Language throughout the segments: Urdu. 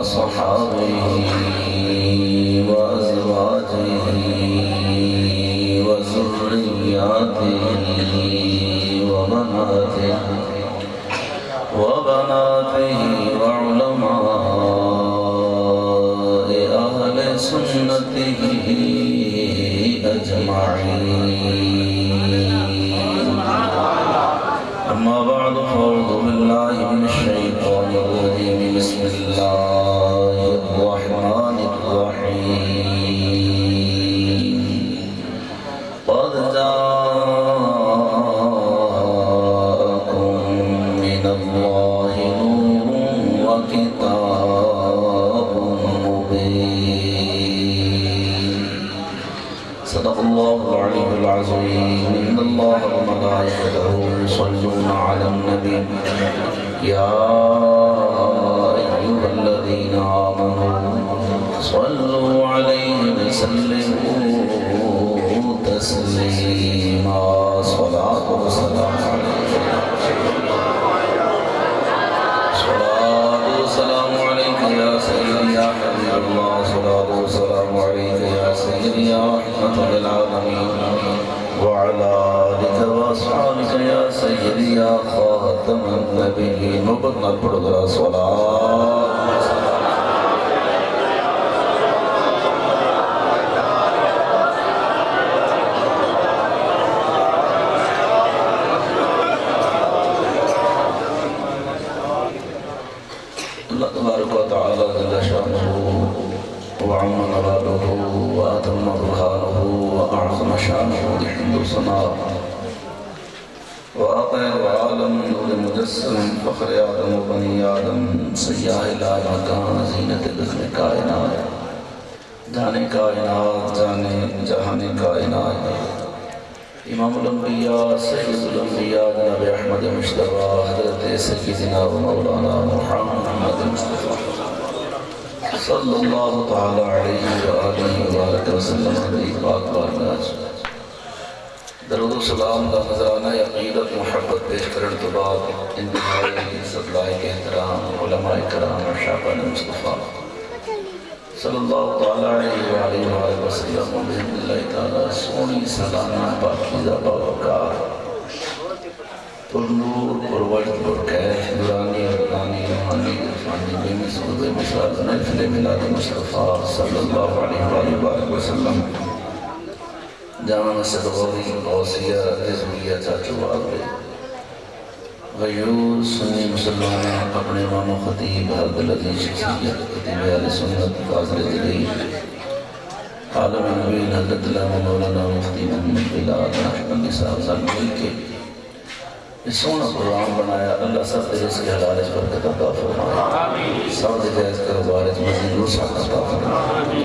وصحابه وأزواجه وذرياته وبناته وعلماء أهل سنته أجمعين أما بعد فأعوذ بالله من الشيطان الرجيم بسم الله الرحمن الرحيم قد جاءكم من الله نور وكتاب مبين صدق الله العلي العظيم إن الله وملائكته يصلون على النبي يا أيها الذين آمنوا صلوا عليه وسلموا تسليما صلاة وسلام عليك يا سيدي يا حبيب الله صلاة وسلام عليك يا سيدي يا رحمة للعالمين وعلى آلك وأصحابك يا سيدي يا خاتم النبيين وبدنا البرد صلاة الله تبارك وتعالى جل شأنه وعم نواله وأتم برهانه وأعظم شأنه بحمد صنعه وأطير عالم نور مجسم فخر آدم وبني آدم سياح لا مكان زينة دخل کائنات جانے کائنات جانے جہان کائنات امام الانبیاء سید الانبیاء جناب احمد مصطفیٰ حضرت سیدنا و مولانا محمد مصطفیٰ صلی اللہ تعالی علیہ وآلہ وبارک وسلم علیہ پاک بارگاہ درود و سلام کا نذرانہ عقیدت محبت پیش کرنے کے بعد انتہائی عزت لائق احترام علماء کرام اور شاہبان مصطفیٰ صلی اللہ تعالی علیہ وآلہ وسلم بحمد اللہ تعالی سونی سلامہ پاکیزہ باوقار پر نور پر وجد پر کیف نورانی اردانی روحانی عرفانی بے مسعود بے مثال نفل ملاد مصطفیٰ صلی اللہ علیہ وآلہ وسلم جامع مسجد غوری غوثیہ رضویہ چاچو آگے غیور سنی مسلمان اپنے امام و خطیب حضرت العزیز شخصیت خطیب اہل سنت فاضل جلیل عالم نبیل حضرت علامہ مولانا مفتی محمد بلال نقشبندی صاحب مل کے اس سونا پروگرام بنایا اللہ سب دے اس کے حلال اس برکت عطا فرمائے سب دے جائز کاروبار اس مزید وسعت عطا فرمائے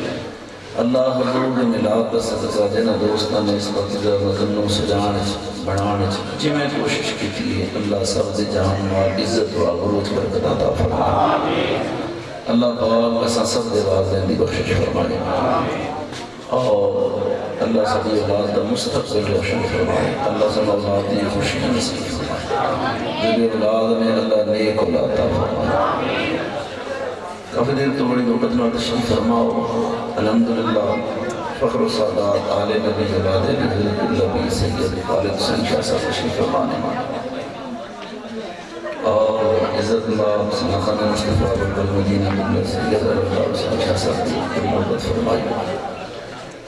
اللہ حضور نے ملاد کا صدقہ دینا دوستان نے اس وقت مدنوں سجان بنان جی میں کوشش کی تھی اللہ سب دے جہان مال عزت و عروج برکت عطا فرمائے اللہ پاک بسا سب دے والدین دی بخشش فرمائے اور اللہ سبھی اولاد دا مستقبل روشن فرمائے اللہ سب اولاد دی خوشی نصیب فرمائے جنہی اولاد میں اللہ نیک اولاد عطا فرمائے کافی دیر تو بڑی مقدمہ تشریف فرماؤ الحمدللہ فخر و سعادات آل نبی جلال نبی سید خالد حسین شاہ صاحب تشریف فرمانے اور عزت اللہ سنخان مصطفیٰ بلبل مدینہ مدینہ سید اللہ حسین شاہ صاحب کی محبت فرمائی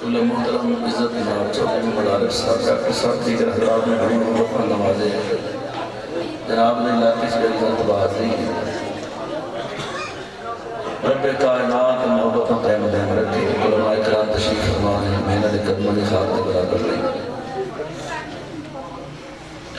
اللہ محترم عزت اللہ چوکے مدارک صاحب کے ساتھ دیگر حضرات میں بڑی محبت پر نوازے جناب نے اللہ کی سبیل ارتباط دی رب کائنات محبت قائم دائم رکھے علماء کرام تشریف فرمانے محنت قدمانی خاک دے برابر رہی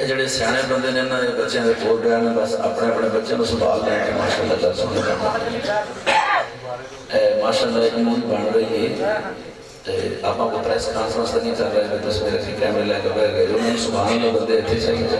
ਜਿਹੜੇ ਸਿਆਣੇ ਬੰਦੇ ਨੇ ਇਹਨਾਂ ਦੇ ਬੱਚਿਆਂ ਦੇ ਕੋਲ ਰਹਿਣ ਬਸ ਆਪਣੇ ਆਪਣੇ ਬੱਚਿਆਂ ਨੂੰ ਸੰਭਾਲ ਲੈਣ ਕਿ ਮਾਸ਼ਾਅੱਲਾ ਦਾ ਸੋਹਣਾ ਮਾਸ਼ਾਅੱਲਾ ਇਮੂਨ ਬਣ ਰਹੀ ਹੈ ਤੇ ਆਪਾਂ ਕੋ ਪ੍ਰੈਸ ਕਾਨਫਰੰਸ ਨਹੀਂ ਕਰ ਰਹੇ ਤਸਵੀਰ ਅਸੀਂ ਕੈਮਰੇ ਲੈ ਕੇ ਬਹਿ ਗਏ ਉਹਨਾਂ ਨੂੰ ਸੁਭਾਨ ਅੱਲਾਹ ਬੰਦੇ ਇੱਥੇ ਚਾਹੀਦੇ